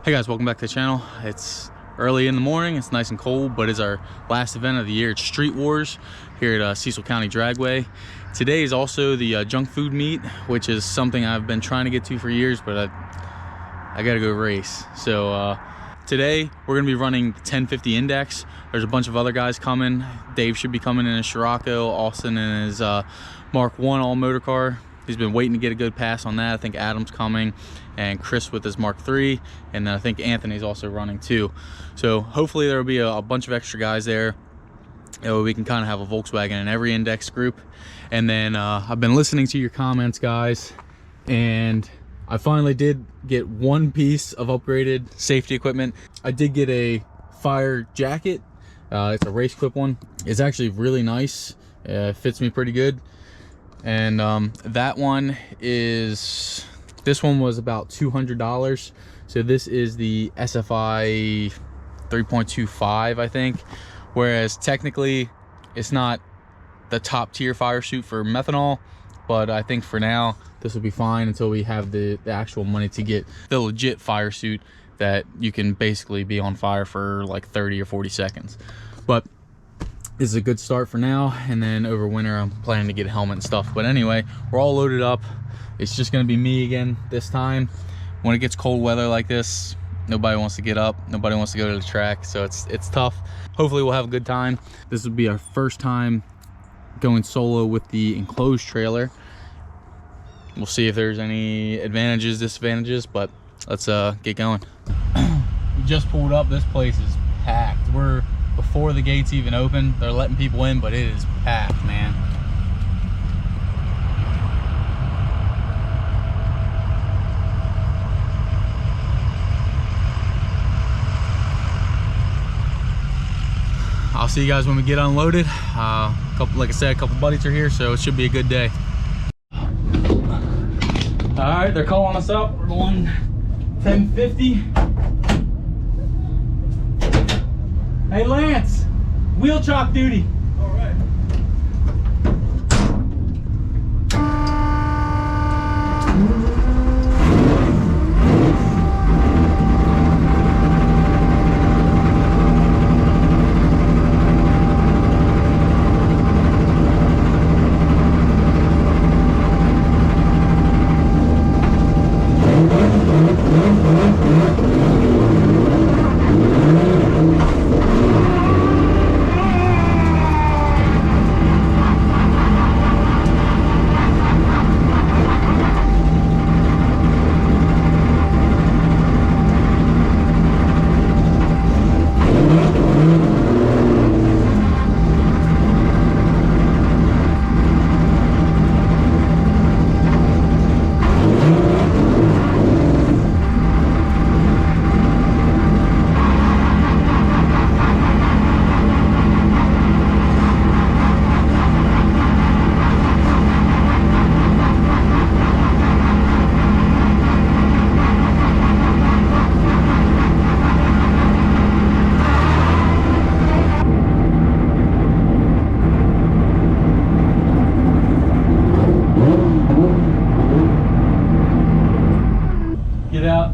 Hey guys, welcome back to the channel. It's early in the morning, it's nice and cold, but it's our last event of the year. It's Streetwars here at Cecil County Dragway. Today is also the junk food meet, which is something I've been trying to get to for years, but I gotta go race. So today we're gonna be running the 1050 index. There's a bunch of other guys coming. Dave should be coming in his Scirocco, Austin in his Mark 1 all motor car. He's been waiting to get a good pass on that. I think Adam's coming, and Chris with his Mark 3, and then I think Anthony's also running too. So hopefully there will be a bunch of extra guys there. We can kind of have a Volkswagen in every index group. And then I've been listening to your comments, guys, and I finally did get one piece of upgraded safety equipment. I did get a fire jacket. It's a race clip one. It's actually really nice. It fits me pretty good. And that one is, this one was about $200. So this is the SFI 3.25, I think. Whereas technically it's not the top tier fire suit for methanol, but I think for now this will be fine until we have the actual money to get the legit fire suit that you can basically be on fire for like 30 or 40 seconds. But this is a good start for now, and then over winter I'm planning to get a helmet and stuff. But anyway, we're all loaded up. It's just gonna be me again this time. When it gets cold weather like this, nobody wants to get up, nobody wants to go to the track, so it's tough. Hopefully we'll have a good time. This will be our first time going solo with the enclosed trailer. We'll see if there's any advantages, disadvantages, but let's get going. We just pulled up. This place is packed. We're before the gates even open. They're letting people in, but it is packed, man. I'll see you guys when we get unloaded. Like I said, a couple buddies are here, so it should be a good day. All right, they're calling us up. We're going 1050. Hey Lance, wheel chock duty. All right.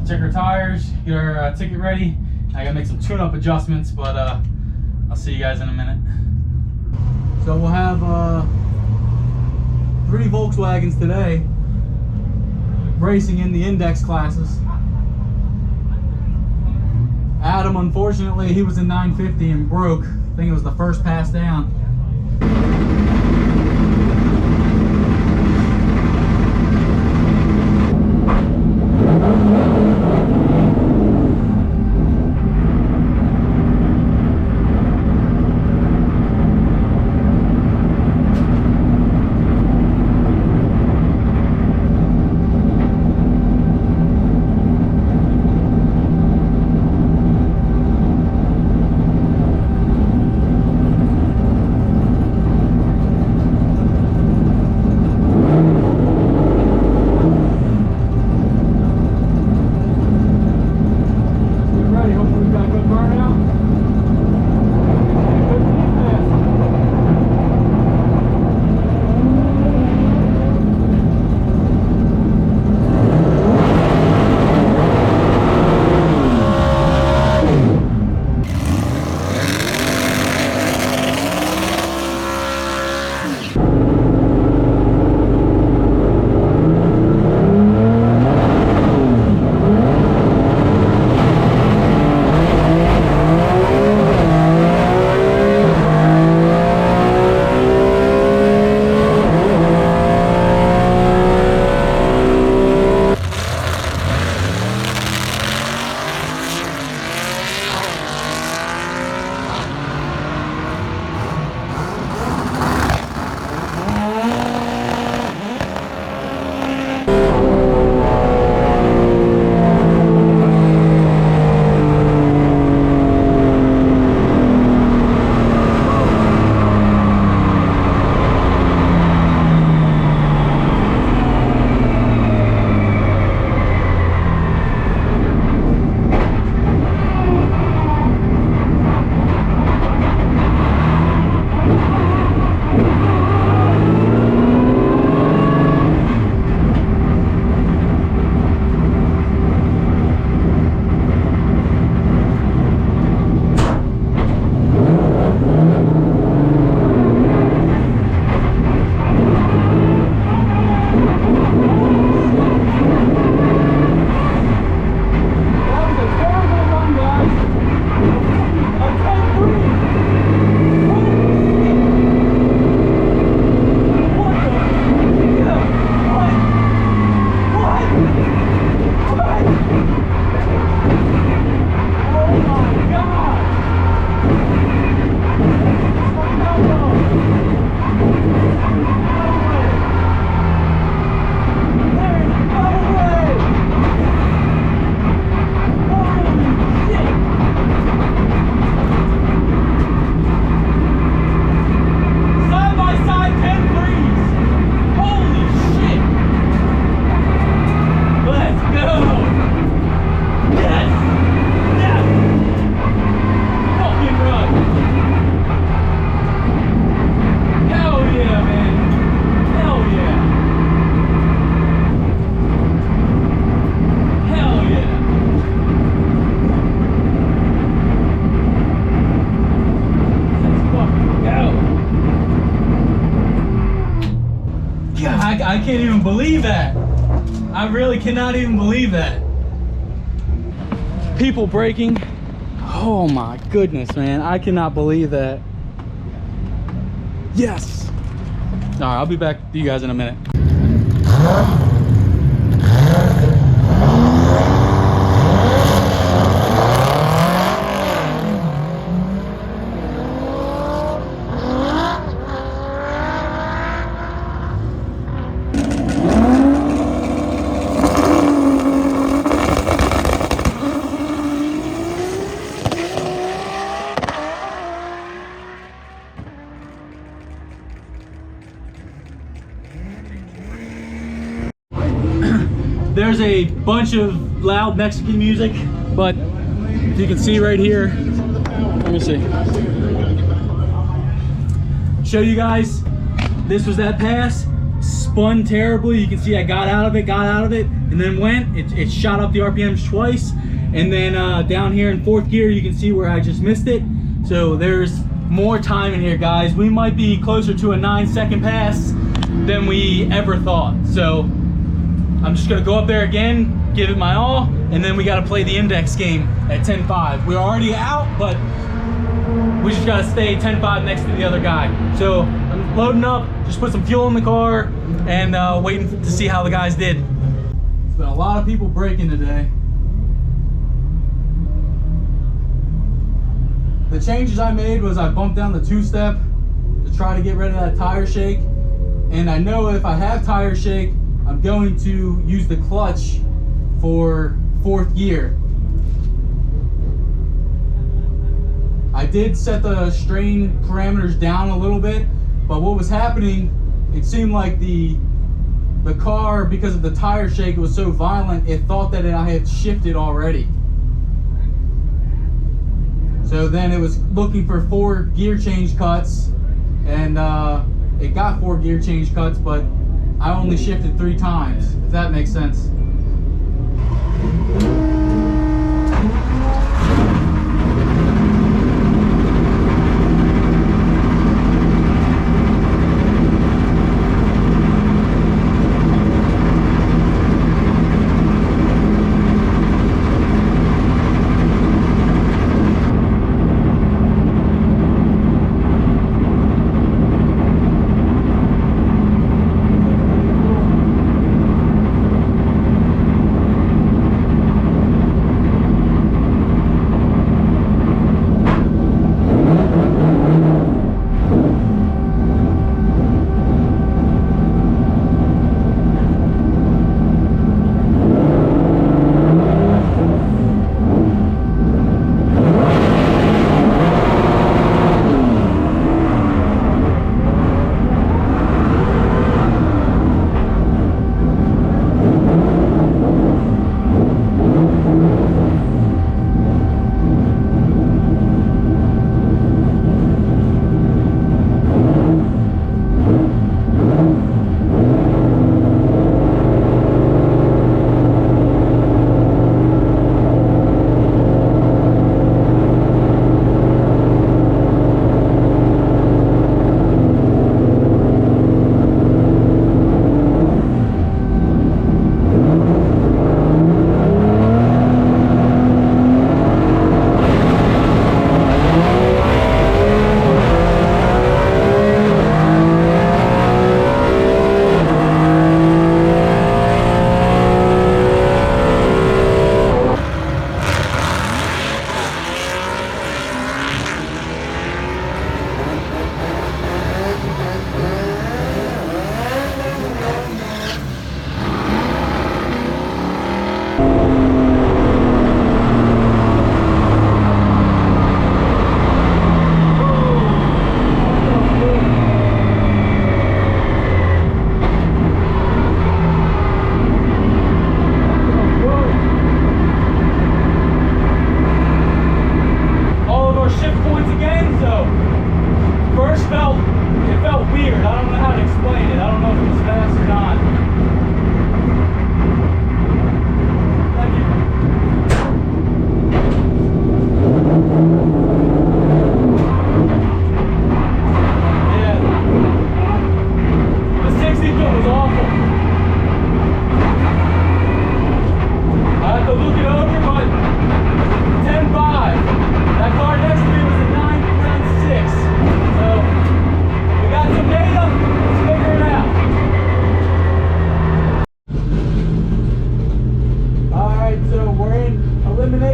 Check our tires, get our ticket ready. I gotta make some tune-up adjustments, but I'll see you guys in a minute. So we'll have 3 Volkswagens today racing in the index classes. Adam, unfortunately, he was in 950 and broke. I think it was the first pass down. can't even believe that. I really cannot even believe that. People braking. Oh my goodness, man. I cannot believe that. Yes. All right, I'll be back to you guys in a minute. There's a bunch of loud Mexican music, but if you can see right here, let me see. Show you guys, this was that pass, spun terribly. You can see I got out of it, and then went. It shot up the RPMs twice, and then down here in 4th gear, you can see where I just missed it. So there's more time in here, guys. We might be closer to a 9-second pass than we ever thought. So I'm just gonna go up there again, give it my all, and then we gotta play the index game at 10.5. We're already out, but we just gotta stay 10.5 next to the other guy. So I'm loading up, just put some fuel in the car, and waiting to see how the guys did. There's been a lot of people braking today. The changes I made was I bumped down the 2-step to try to get rid of that tire shake. And I know if I have tire shake, I'm going to use the clutch for 4th gear. I did set the strain parameters down a little bit, but what was happening, it seemed like the car, because of the tire shake, it was so violent, it thought that I had shifted already. So then it was looking for 4 gear change cuts, and it got 4 gear change cuts, but I only shifted 3 times, if that makes sense.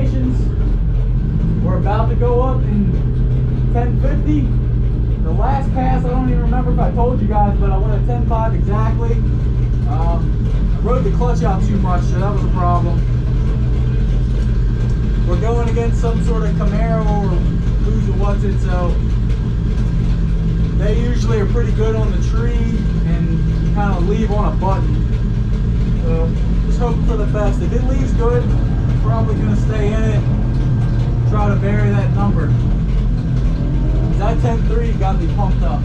Eliminations. We're about to go up in 1050. The last pass, I don't even remember if I told you guys, but I went at 10.5 exactly. I rode the clutch out too much, so that was a problem. We're going against some sort of Camaro or who's or what's it, so they usually are pretty good on the tree and kind of leave on a button. So just hoping for the best. If it leaves good, I'm probably going to stay in it, try to bury that number. That 10.3 got me pumped up.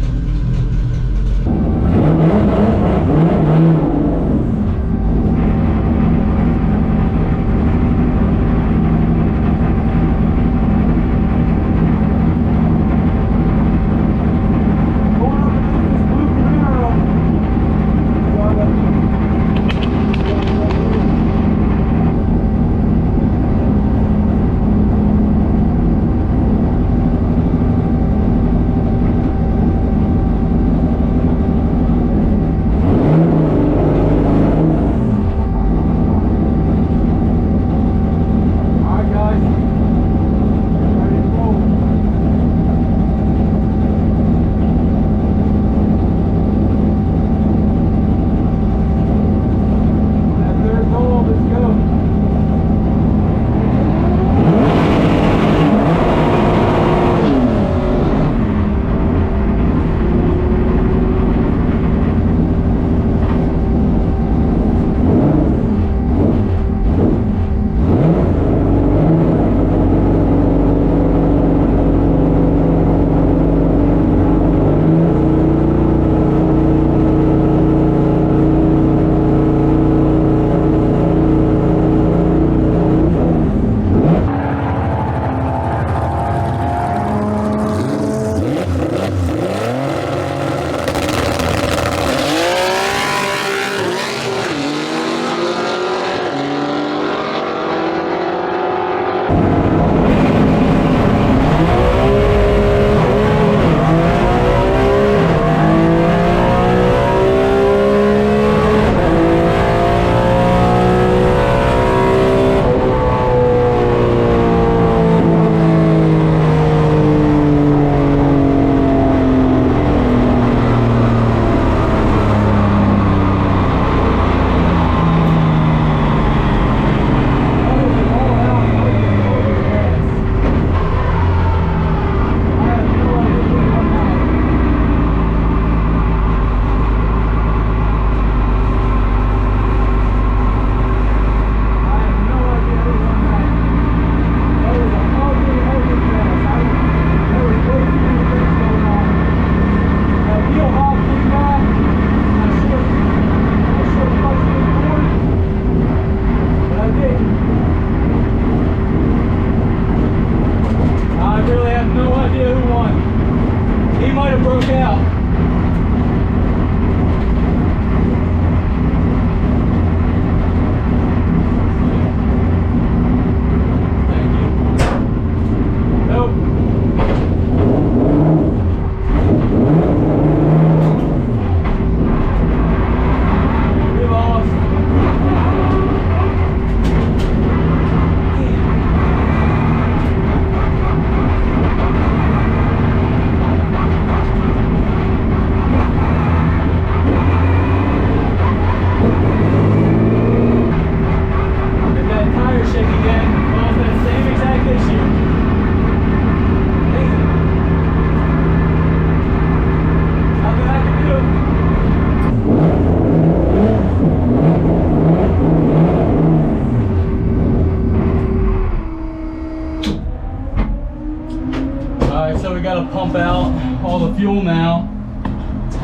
Pump out all the fuel now,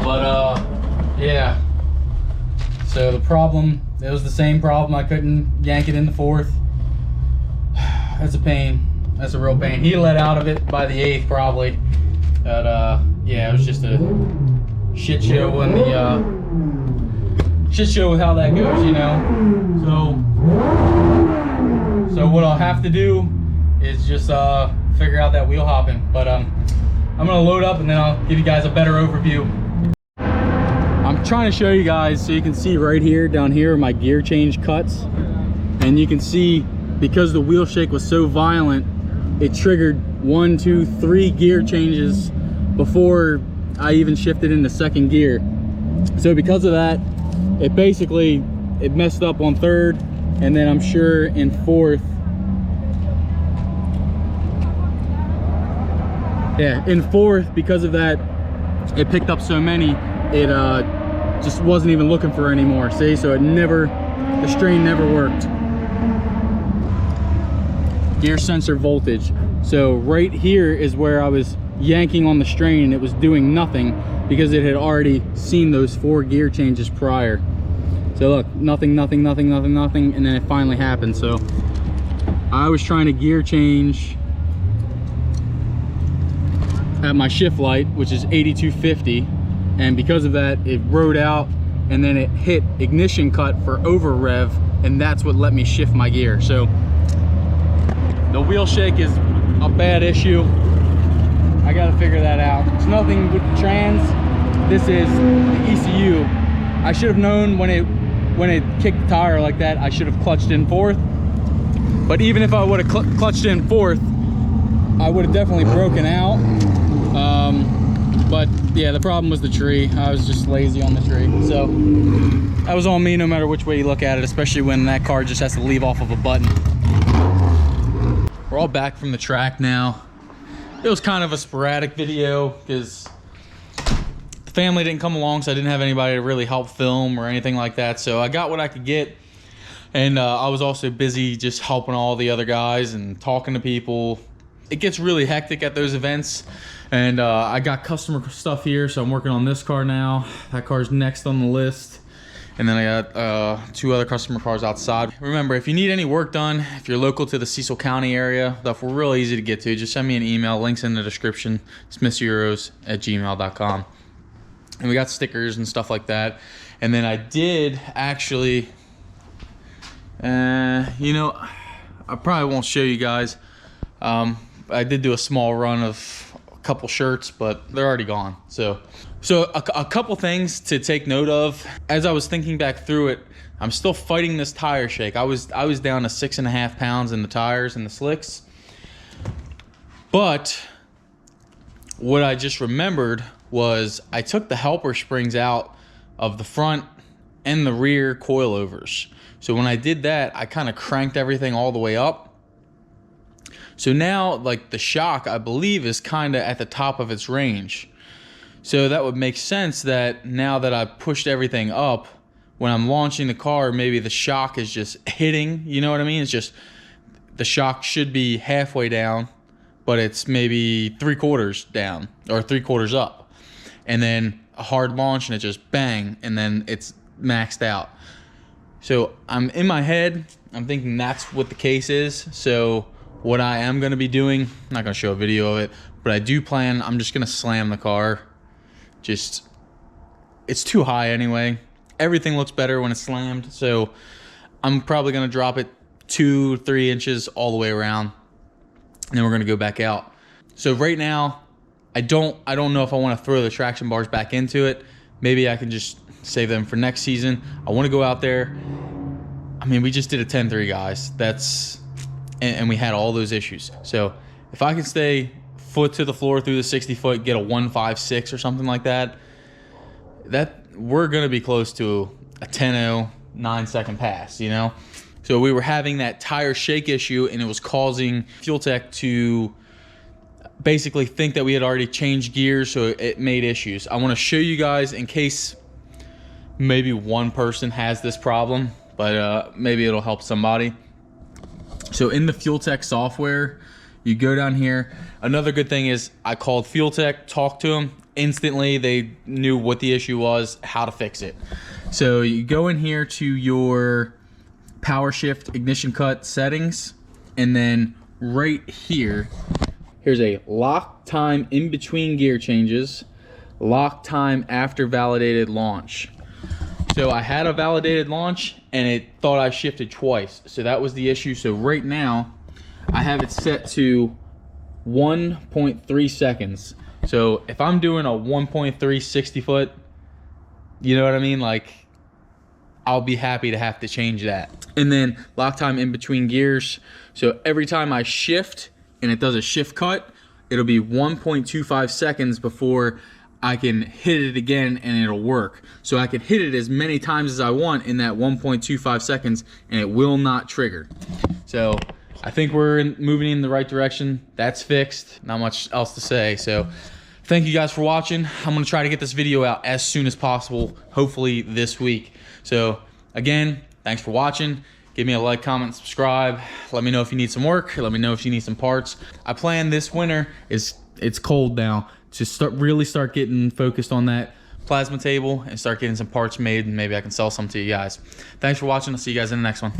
but yeah, so the problem, it was the same problem. I couldn't yank it in the fourth. That's a pain. That's a real pain. He let out of it by the 8th probably, but yeah, it was just a shit show in the shit show with how that goes, you know. So what I'll have to do is just figure out that wheel hopping, but I'm gonna load up and then I'll give you guys a better overview. I'm trying to show you guys so you can see right here, down here, my gear change cuts. And you can see because the wheel shake was so violent, it triggered 1, 2, 3 gear changes before I even shifted into second gear. So because of that, it messed up on third, and then I'm sure in fourth. Yeah, in fourth, because of that, it picked up so many, it just wasn't even looking for anymore. See, so the strain never worked. Gear sensor voltage. So right here is where I was yanking on the strain and it was doing nothing because it had already seen those 4 gear changes prior. So look, nothing, nothing, nothing, nothing, nothing, and then it finally happened. So I was trying to gear change at my shift light, which is 8250, and because of that, it rode out and then it hit ignition cut for over rev, and that's what let me shift my gear. So the wheel shake is a bad issue. I gotta figure that out. It's nothing with the trans. This is the ECU. I should have known when it kicked the tire like that, I should have clutched in fourth. But even if I would have clutched in fourth, I would have definitely broken out. But yeah, the problem was the tree. I was just lazy on the tree. So that was on me no matter which way you look at it, especially when that car just has to leave off of a button. We're all back from the track now. It was kind of a sporadic video because the family didn't come along, so I didn't have anybody to really help film or anything like that. So I got what I could get. And I was also busy just helping all the other guys and talking to people. It gets really hectic at those events. And I got customer stuff here, so I'm working on this car now. That car's next on the list. And then I got 2 other customer cars outside. Remember, if you need any work done, if you're local to the Cecil County area, stuff we're real easy to get to. Just send me an email, links in the description, smithseuros@gmail.com. And we got stickers and stuff like that. And then I did actually, you know, I probably won't show you guys. I did do a small run of a couple shirts, but they're already gone. So a couple things to take note of. As I was thinking back through it, I'm still fighting this tire shake. I was down to 6.5 pounds in the tires and the slicks. But what I just remembered was I took the helper springs out of the front and the rear coilovers. So when I did that, I kind of cranked everything all the way up. So now, like, the shock, I believe, is kind of at the top of its range. So that would make sense that now that I've pushed everything up, when I'm launching the car, maybe the shock is just hitting, you know what I mean? It's just, the shock should be halfway down, but it's maybe 3/4 down or 3/4 up. And then a hard launch and it just bang, and then it's maxed out. So I'm in my head, I'm thinking that's what the case is. So what I am going to be doing, I'm not going to show a video of it, but I do plan, I'm just going to slam the car. Just, it's too high anyway. Everything looks better when it's slammed. So I'm probably going to drop it 2-3 inches all the way around. And then we're going to go back out. So right now, I don't know if I want to throw the traction bars back into it. Maybe I can just save them for next season. I want to go out there. I mean, we just did a 10-3, guys. And we had all those issues. So if I can stay foot to the floor through the 60 foot, get a 1.56 or something like that, we're going to be close to a 10.0 9-second pass, you know? So we were having that tire shake issue, and it was causing Fuel Tech to basically think that we had already changed gears, so it made issues. I want to show you guys in case maybe one person has this problem, but maybe it'll help somebody. So in the Fuel Tech software, you go down here. Another good thing is I called Fuel Tech, talked to them. Instantly, they knew what the issue was, how to fix it. So you go in here to your power shift ignition cut settings, and then right here, here's a lock time in between gear changes, lock time after validated launch. So I had a validated launch and it thought I shifted twice. So that was the issue. So right now I have it set to 1.3 seconds. So if I'm doing a 1.3 60 foot, you know what I mean? Like, I'll be happy to have to change that. And then lock time in between gears. So every time I shift and it does a shift cut, it'll be 1.25 seconds before I can hit it again and it'll work. So I can hit it as many times as I want in that 1.25 seconds and it will not trigger. So I think we're moving in the right direction. That's fixed. Not much else to say. So thank you guys for watching. I'm gonna try to get this video out as soon as possible, hopefully this week. So again, thanks for watching. Give me a like, comment, subscribe. Let me know if you need some work. Let me know if you need some parts. I plan this winter, it's cold now, to really start getting focused on that plasma table and start getting some parts made, and maybe I can sell some to you guys. Thanks for watching. I'll see you guys in the next one.